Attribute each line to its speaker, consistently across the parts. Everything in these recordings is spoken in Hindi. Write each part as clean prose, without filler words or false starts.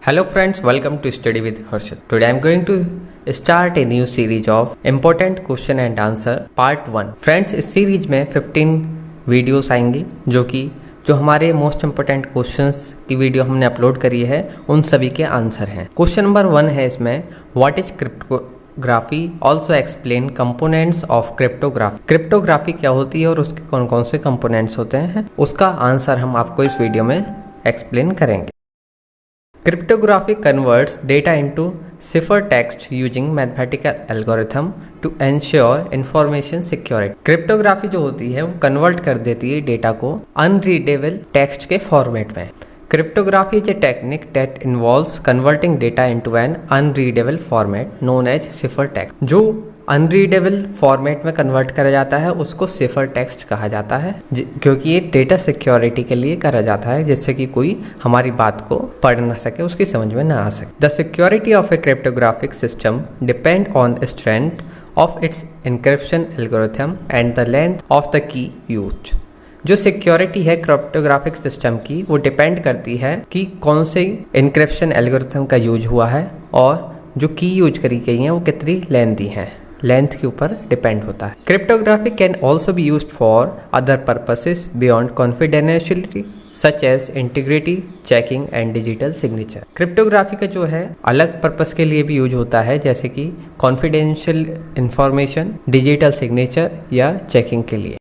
Speaker 1: Hello friends, welcome to Study with Harshit. Today I am going to start a new series of important question and answer part 1. Friends, इस सीरीज में 15 वीडियोस आएंगी जो हमारे मोस्ट इंपोर्टेंट क्वेश्चंस की वीडियो हमने अपलोड करी है उन सभी के आंसर हैं। क्वेश्चन नंबर 1 है इसमें, what is cryptography, also explain components of cryptography. Cryptography क्या होती है और उसके कौन कौन से कंपोनेंट्स होते हैं, उसका आंसर हम आपको इस वीडियो में एक्सप्लेन करेंगे। Cryptography converts data into ciphertext using mathematical algorithm to ensure information security. Cryptography जो होती है वो कन्वर्ट कर देती है डेटा को अनरीडेबल टेक्स्ट के फॉर्मेट में। Cryptography is a technique that involves converting data into an unreadable format known as cipher text. जो अनरीडेबल फॉर्मेट में कन्वर्ट करा जाता है उसको सिफर टेक्स्ट कहा जाता है, क्योंकि ये डेटा सिक्योरिटी के लिए करा जाता है, जिससे कि कोई हमारी बात को पढ़ ना सके, उसकी समझ में ना आ सके। The security of A cryptographic system depend on strength of its encryption algorithm and the length of the key used. जो सिक्योरिटी है क्रिप्टोग्राफिक सिस्टम की वो डिपेंड करती है कि कौन से एन्क्रिप्शन एल्गोरिथम का यूज हुआ है और जो की यूज करी गई है वो कितनी लेंथी है, लेंथ के ऊपर डिपेंड होता है। Cryptography can also be used for other purposes beyond confidentiality such as integrity checking and digital signature. Cryptography का जो है अलग पर्पस के लिए भी यूज होता है, जैसे कि कॉन्फिडेंशियल इंफॉर्मेशन, डिजिटल सिग्नेचर या चेकिंग के लिए।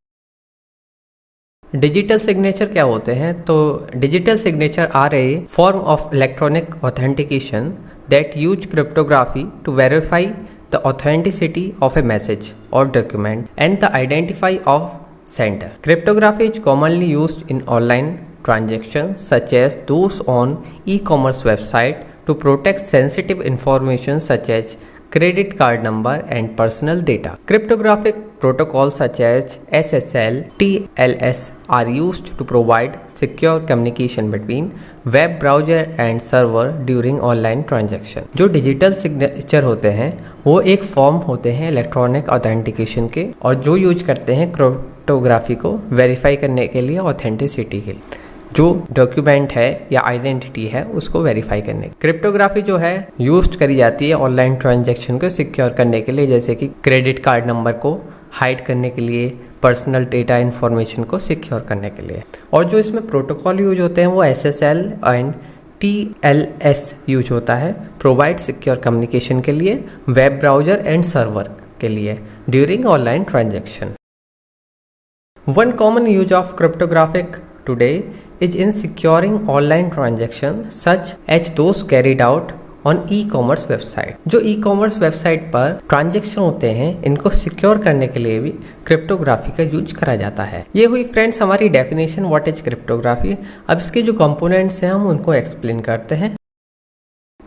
Speaker 1: डिजिटल सिग्नेचर क्या होते हैं? तो digital signature are a form of electronic authentication that use cryptography to verify the authenticity of a message or document and the identify of sender. Cryptography is commonly used in online transactions such as those on e-commerce website to protect sensitive information such as credit card number and personal data. Cryptographic protocols such as SSL, TLS are used to provide secure communication between web browser and server during online transaction. जो डिजिटल सिग्नेचर होते हैं वो एक फॉर्म होते हैं इलेक्ट्रॉनिक ऑथेंटिकेशन के, और जो यूज करते हैं क्रिप्टोग्राफी को वेरीफाई करने के लिए, ऑथेंटिसिटी के लिए, जो डॉक्यूमेंट है या आइडेंटिटी है उसको वेरीफाई करने। क्रिप्टोग्राफी जो है यूज करी जाती है ऑनलाइन ट्रांजैक्शन को सिक्योर करने के लिए, जैसे कि क्रेडिट कार्ड नंबर को हाइड करने के लिए, पर्सनल डेटा इन्फॉर्मेशन को सिक्योर करने के लिए। और जो इसमें प्रोटोकॉल यूज होते हैं वो SSL एंड TLS यूज होता है, प्रोवाइड सिक्योर कम्युनिकेशन के लिए, वेब ब्राउजर एंड सर्वर के लिए during online transaction. One common use of cryptographic today is in securing online transactions such as those carried out on e-commerce website. जो e-commerce वेबसाइट पर ट्रांजेक्शन होते हैं इनको सिक्योर करने के लिए भी क्रिप्टोग्राफी का यूज करा जाता है। ये हुई फ्रेंड्स हमारी डेफिनेशन व्हाट इज क्रिप्टोग्राफी। अब इसके जो कंपोनेंट्स हैं हम उनको एक्सप्लेन करते हैं।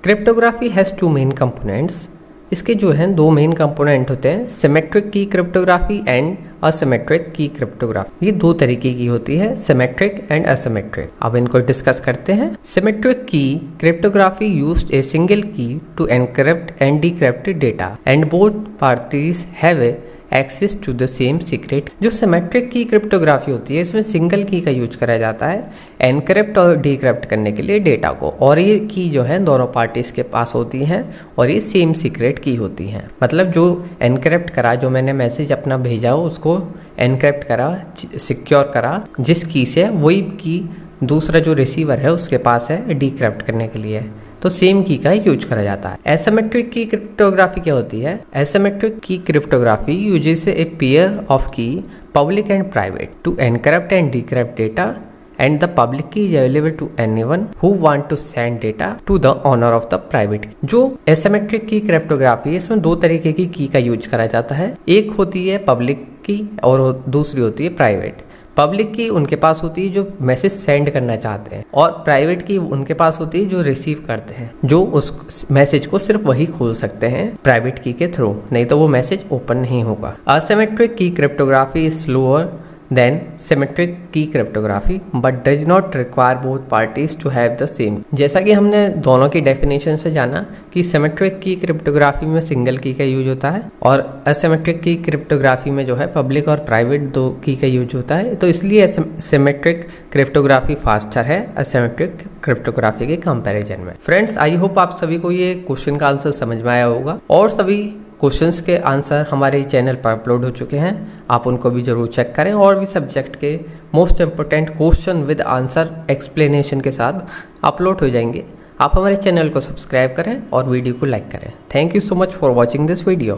Speaker 1: Cryptography has two main components. इसके जो हैं दो मेन कंपोनेंट होते हैं, सिमेट्रिक की क्रिप्टोग्राफी एंड असिमेट्रिक की क्रिप्टोग्राफी। ये दो तरीके की होती है, सिमेट्रिक एंड असिमेट्रिक। अब इनको डिस्कस करते हैं। सिमेट्रिक की cryptography used a single key to encrypt and decrypt data and both parties have access to the same secret. जो सिमेट्रिक की क्रिप्टोग्राफी होती है इसमें सिंगल की का यूज करा जाता है एनक्रिप्ट और डिक्रिप्ट करने के लिए डेटा को, और ये की जो है दोनों पार्टीज के पास होती हैं और ये सेम सीक्रेट की होती हैं। मतलब जो एनक्रिप्ट करा, जो मैंने मैसेज अपना भेजा हो उसको एनक्रिप्ट करा, सिक्योर करा, जिस की से वही की दूसरा जो रिसीवर है उसके पास है डिक्रिप्ट करने के लिए, तो सेम की का यूज करा जाता है। एसिमेट्रिक की क्रिप्टोग्राफी क्या होती है? Asymmetric key cryptography uses a pair of key public and private to encrypt and decrypt data and the public key is available to anyone who want to send data to the owner of the private. जो एसिमेट्रिक की क्रिप्टोग्राफी है इसमें दो तरीके की का यूज करा जाता है। एक होती है पब्लिक की और दूसरी होती है प्राइवेट। पब्लिक की उनके पास होती है जो मैसेज सेंड करना चाहते हैं, और प्राइवेट की उनके पास होती है जो रिसीव करते हैं, जो उस मैसेज को सिर्फ वही खोल सकते हैं प्राइवेट की के थ्रू, नहीं तो वो मैसेज ओपन नहीं होगा। असिमेट्रिक की cryptography is slower than symmetric की cryptography but does not require both parties to have the same. जैसा कि हमने दोनों की डेफिनेशन से जाना कि सिमेट्रिक की क्रिप्टोग्राफी में सिंगल की का यूज होता है और असिमेट्रिक की क्रिप्टोग्राफी में जो है पब्लिक और प्राइवेट दो की का यूज होता है, तो इसलिए सिमेट्रिक क्रिप्टोग्राफी फास्टर है असिमेट्रिक क्रिप्टोग्राफी के कंपैरिजन में। फ्रेंड्स, आई होप आप सभी को ये क्वेश्चन का आंसर समझ में आया होगा और सभी क्वेश्चंस के आंसर हमारे चैनल पर अपलोड हो चुके हैं, आप उनको भी जरूर चेक करें और भी सब्जेक्ट के most important question with answer explanation के साथ अपलोड हो जाएंगे। आप हमारे चैनल को सब्सक्राइब करें और वीडियो को लाइक करें। Thank you so much for watching this video.